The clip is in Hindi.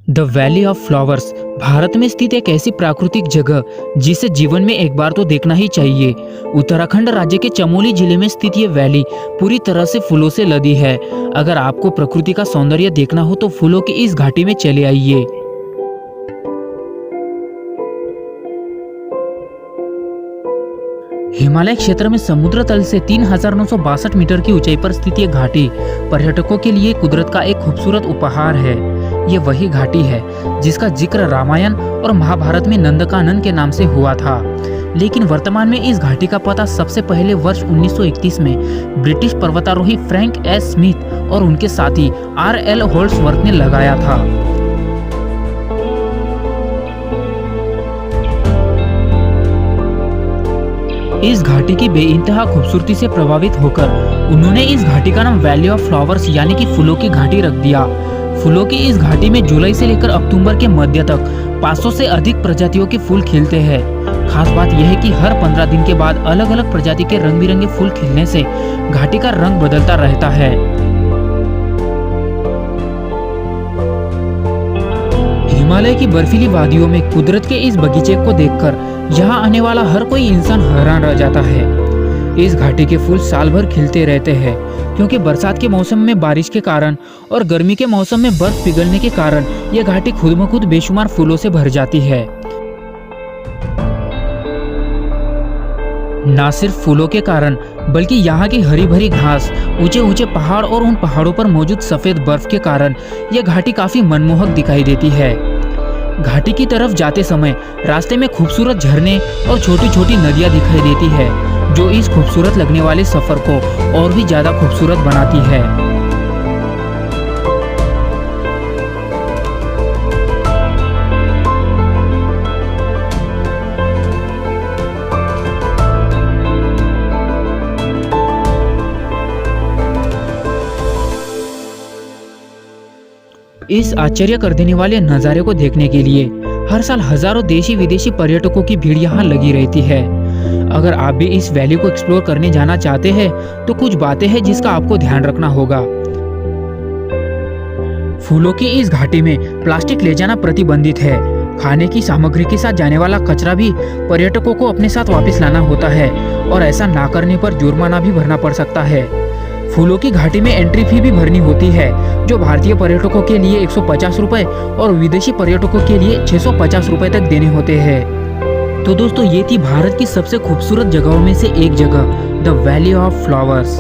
The valley of flowers Bharat में स्थित एक ऐसी प्राकृतिक जगह जिसे जीवन में एक बार तो देखना ही चाहिए। उत्तराखंड राज्य के चमोली जिले में स्थित ये वैली पूरी तरह से फूलों से लदी है। अगर आपको प्रकृति का सौंदर्य देखना हो तो फूलों की इस घाटी में चले आइए। हिमालय क्षेत्र में समुद्र तल से 3962 मीटर की ऊंचाई पर स्थित ये घाटी पर्यटकों के लिए कुदरत का एक खूबसूरत उपहार है। ये वही घाटी है जिसका जिक्र रामायण और महाभारत में नंदकानन के नाम से हुआ था, लेकिन वर्तमान में इस घाटी का पता सबसे पहले वर्ष 1931 में ब्रिटिश पर्वतारोही फ्रैंक एस स्मिथ और उनके साथी R.L. होल्ड्सवर्थ ने लगाया था। इस घाटी की बेइंतहा खूबसूरती से प्रभावित होकर उन्होंने इस घाटी का नाम वैली ऑफ फ्लावर्स यानी कि फूलों की घाटी रख दिया। फूलों की इस घाटी में जुलाई से लेकर अक्टूबर के मध्य तक 500 से अधिक प्रजातियों के फूल खिलते हैं। खास बात यह है कि हर 15 दिन के बाद अलग अलग प्रजाति के रंग बिरंगे फूल खिलने से घाटी का रंग बदलता रहता है। हिमालय की बर्फीली वादियों में कुदरत के इस बगीचे को देखकर यहाँ आने वाला हर कोई इंसान हैरान रह जाता है। इस घाटी के फूल साल भर खिलते रहते हैं क्योंकि बरसात के मौसम में बारिश के कारण और गर्मी के मौसम में बर्फ पिघलने के कारण यह घाटी खुद ब खुद बेशुमार फूलों से भर जाती है। न सिर्फ फूलों के कारण बल्कि यहाँ की हरी भरी घास, ऊंचे ऊंचे पहाड़ और उन पहाड़ों पर मौजूद सफेद बर्फ के कारण यह घाटी काफी मनमोहक दिखाई देती है। घाटी की तरफ जाते समय रास्ते में खूबसूरत झरने और छोटी छोटी नदियां दिखाई देती है, जो इस खूबसूरत लगने वाले सफर को और भी ज्यादा खूबसूरत बनाती है। इस आश्चर्य कर देने वाले नज़ारे को देखने के लिए हर साल हजारों देशी विदेशी पर्यटकों की भीड़ यहाँ लगी रहती है। अगर आप भी इस वैली को एक्सप्लोर करने जाना चाहते हैं तो कुछ बातें हैं जिसका आपको ध्यान रखना होगा। फूलों की इस घाटी में प्लास्टिक ले जाना प्रतिबंधित है। खाने की सामग्री के साथ जाने वाला कचरा भी पर्यटकों को अपने साथ वापस लाना होता है और ऐसा ना करने पर जुर्माना भी भरना पड़ सकता है। फूलों की घाटी में एंट्री फी भी भरनी होती है, जो भारतीय पर्यटकों के लिए 150 रुपए और विदेशी पर्यटकों के लिए 650 रुपए तक देने होते हैं। तो दोस्तों, ये थी भारत की सबसे खूबसूरत जगहों में से एक जगह द वैली ऑफ फ्लावर्स।